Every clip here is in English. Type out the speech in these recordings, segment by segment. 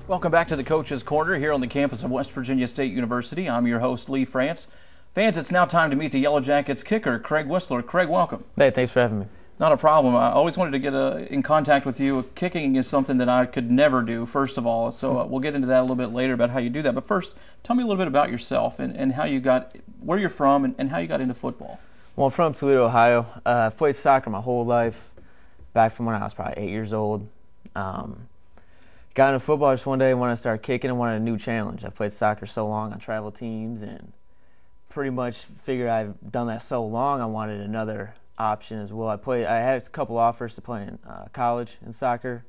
Welcome back to the Coach's Corner here on the campus of West Virginia State University. I'm your host, Lee France. Fans, it's now time to meet the Yellow Jackets kicker, Craig Wissler. Craig, welcome. Hey, thanks for having me. Not a problem. I always wanted to get in contact with you. Kicking is something that I could never do, first of all, so we'll get into that a little bit later about how you do that. But first, tell me a little bit about yourself and how you got, where you're from and how you got into football. Well, I'm from Toledo, Ohio. I've played soccer my whole life, back from when I was probably 8 years old. Got into football just one day when I started kicking and wanted a new challenge. I've played soccer so long on travel teams and pretty much figured I've done that so long I wanted another option as well. I had a couple offers to play in college in soccer.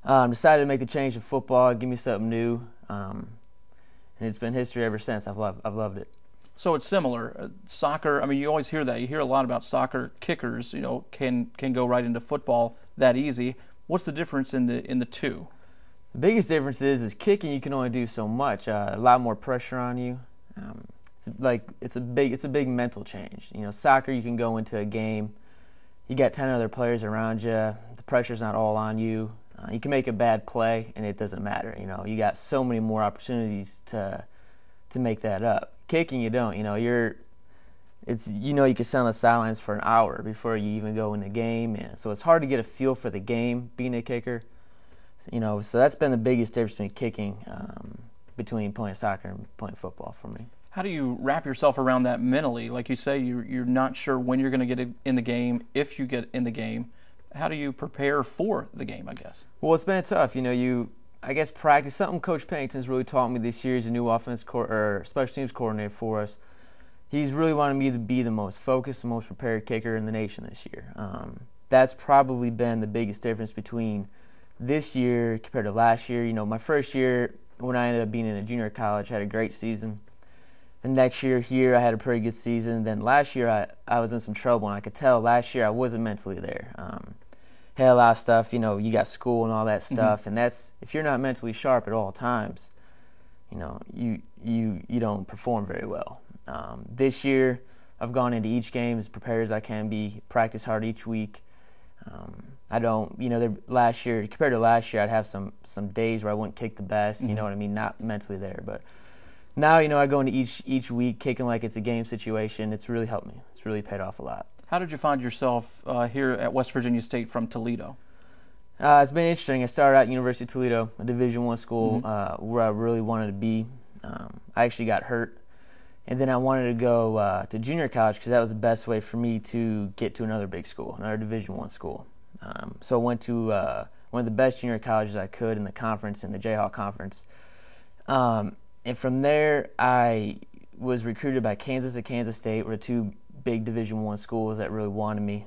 Decided to make the change to football, give me something new, and it's been history ever since. I've loved it. So it's similar. Soccer, I mean, you always hear that. You hear a lot about soccer kickers, you know, can go right into football that easy. What's the difference in the two? The biggest difference is kicking. You can only do so much. A lot more pressure on you. It's a big mental change. You know, soccer, you can go into a game. You got 10 other players around you. The pressure's not all on you. You can make a bad play, and it doesn't matter. You know, you got so many more opportunities to make that up. Kicking, you don't. You know, you can sit on the sidelines for an hour before you even go in the game, and so it's hard to get a feel for the game being a kicker. You know, so that's been the biggest difference between kicking, between playing soccer and playing football for me. How do you wrap yourself around that mentally? Like you say, you're not sure when you're going to get in the game, if you get in the game. How do you prepare for the game, I guess? Well, it's been tough. You know, I guess practice. Something Coach Pennington's really taught me this year as a new special teams coordinator for us. He's really wanted me to be the most focused, the most prepared kicker in the nation this year. That's probably been the biggest difference between this year compared to last year. You know, my first year when I ended up being in a junior college, I had a great season. The next year here, I had a pretty good season. Then last year, I was in some trouble, and I could tell last year I wasn't mentally there. Had a lot of stuff, you know, you got school and all that stuff, and that's, if you're not mentally sharp at all times, you know, you don't perform very well. This year, I've gone into each game as prepared as I can be, practice hard each week. I don't, you know, last year, compared to last year, I'd have some days where I wouldn't kick the best, you know what I mean, not mentally there. But now, you know, I go into each week kicking like it's a game situation. It's really helped me. It's really paid off a lot. How did you find yourself here at West Virginia State from Toledo? It's been interesting. I started at University of Toledo, a Division I school, where I really wanted to be. I actually got hurt, and then I wanted to go to junior college because that was the best way for me to get to another big school, another Division I school. So I went to one of the best junior colleges I could in the conference, in the Jayhawk Conference. And from there, I was recruited by Kansas and Kansas State, were two big Division I schools that really wanted me.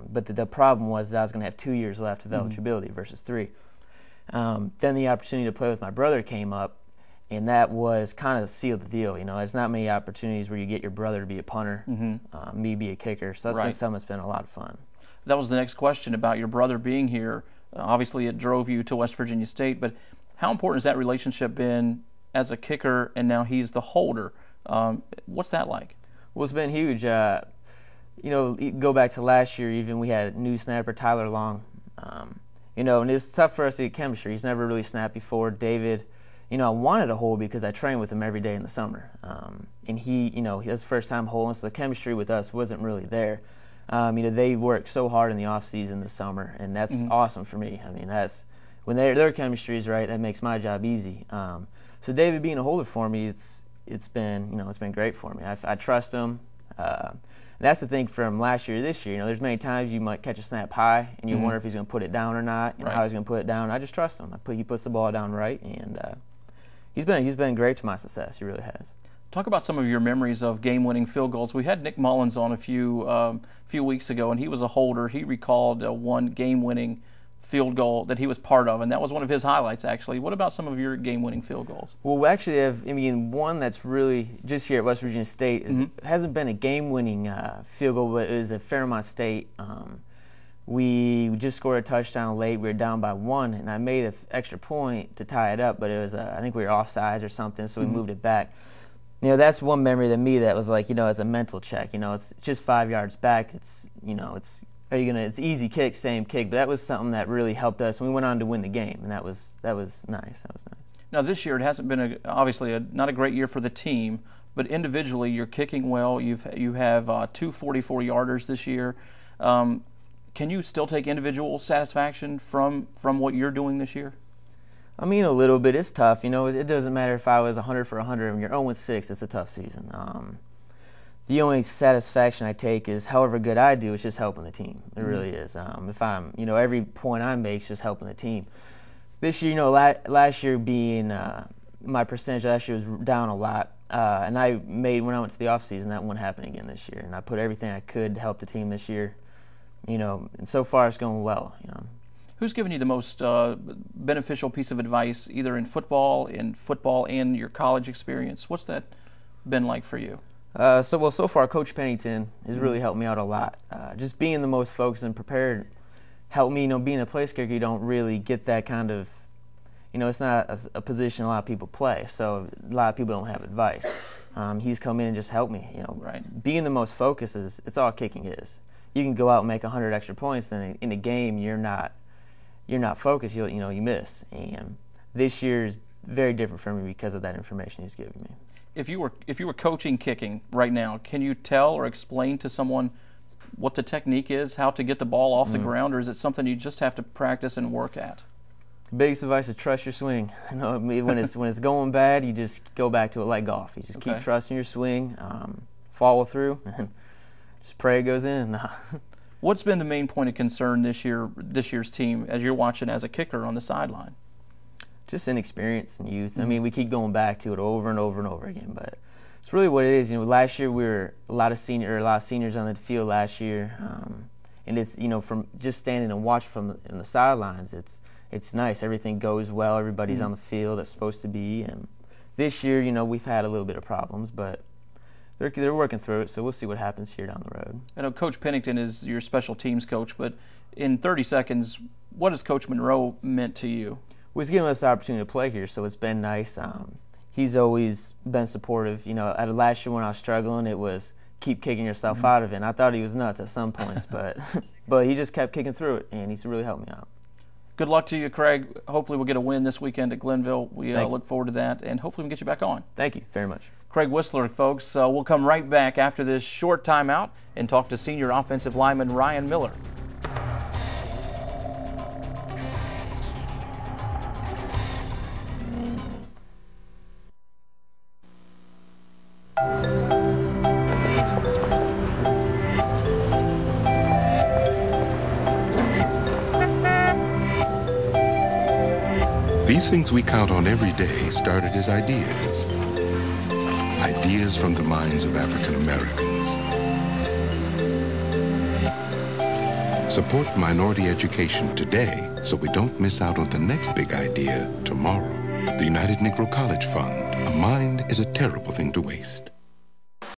But the problem was that I was going to have 2 years left of eligibility versus 3. Then the opportunity to play with my brother came up, and that was kind of sealed the deal. You know, there's not many opportunities where you get your brother to be a punter, me be a kicker. So that's been something that's been a lot of fun. That was the next question about your brother being here. Obviously, it drove you to West Virginia State, but how important has that relationship been as a kicker, and now he's the holder? What's that like? Well, it's been huge. You know, go back to last year even, we had a new snapper, Tyler Long. You know, and it's tough for us to get chemistry. He's never really snapped before. David, you know, I wanted to hold because I trained with him every day in the summer. And he, you know, that's the first time holding, so the chemistry with us wasn't really there. You know, they work so hard in the off season this summer, and that's awesome for me. I mean, that's when their chemistry is right, that makes my job easy. So David being a holder for me, it's been, you know, it's been great for me. I trust him. And that's the thing from last year to this year. You know, there's many times you might catch a snap high and you wonder if he's going to put it down or not, and how he's going to put it down. I just trust him. He puts the ball down right, and he's been great to my success. He really has. Talk about some of your memories of game-winning field goals. We had Nick Mullins on a few weeks ago, and he was a holder. He recalled one game-winning field goal that he was part of, and that was one of his highlights, actually. What about some of your game-winning field goals? Well, we actually have, I mean, one that's really just here at West Virginia State. It hasn't been a game-winning field goal, but it was at Fairmont State. We just scored a touchdown late. We were down by 1, and I made an extra point to tie it up, but it was, I think we were offsides or something, so we moved it back. You know, that's one memory to me that was like, you know, as a mental check. You know, it's just 5 yards back. It's, you know, it's easy kick, same kick, but that was something that really helped us, and we went on to win the game, and that was nice. That was nice. Now, this year it hasn't been obviously not a great year for the team, but individually you're kicking well. You have 2 44-yarders this year. Can you still take individual satisfaction from what you're doing this year? I mean, a little bit. It's tough. You know, it doesn't matter if I was 100 for 100 and you're 0-6. It's a tough season. The only satisfaction I take is however good I do, it's just helping the team. It really is. If I'm, you know, every point I make is just helping the team. This year, you know, last year being my percentage last year was down a lot. And I made, when I went to the offseason, that won't happen again this year. And I put everything I could to help the team this year. You know, and so far it's going well, you know. Who's given you the most beneficial piece of advice, either in football and your college experience? What's that been like for you? So far, Coach Pennington has really helped me out a lot. Just being the most focused and prepared helped me, you know, being a place kicker, you don't really get that kind of, you know, it's not a position a lot of people play, so a lot of people don't have advice. He's come in and just helped me, you know. Right. Being Being the most focused it's all kicking is. You can go out and make 100 extra points, then in a game you're not focused. You miss. And this year is very different for me because of that information he's given me. If you were coaching kicking right now, can you tell or explain to someone what the technique is, how to get the ball off the ground, or is it something you just have to practice and work at? The biggest advice is trust your swing. You know, when it's going bad, you just go back to it like golf. You just keep trusting your swing, follow through. Just pray it goes in. What's been the main point of concern this year's team as you're watching as a kicker on the sideline? Just inexperience and youth. I mean, we keep going back to it over and over and over again, but it's really what it is. You know, last year we were a lot of seniors on the field last year, and it's, you know, from just standing and watching from the sidelines, it's nice. Everything goes well. Everybody's on the field that's supposed to be. And this year, you know, we've had a little bit of problems, but they're working through it, so we'll see what happens here down the road. I know Coach Pennington is your special teams coach, but in 30 seconds, what has Coach Monroe meant to you? Well, he's given us the opportunity to play here, so it's been nice. He's always been supportive. You know, out of last year when I was struggling, it was keep kicking yourself out of it. And I thought he was nuts at some points, but he just kept kicking through it, and he's really helped me out. Good luck to you, Craig. Hopefully we'll get a win this weekend at Glenville. We look forward to that, and hopefully we can get you back on. Thank you very much. Craig Wissler, folks. We'll come right back after this short timeout and talk to senior offensive lineman Ryan Miller. These things we count on every day started as ideas. Ideas from the minds of African Americans. Support minority education today so we don't miss out on the next big idea tomorrow. The United Negro College Fund. A mind is a terrible thing to waste.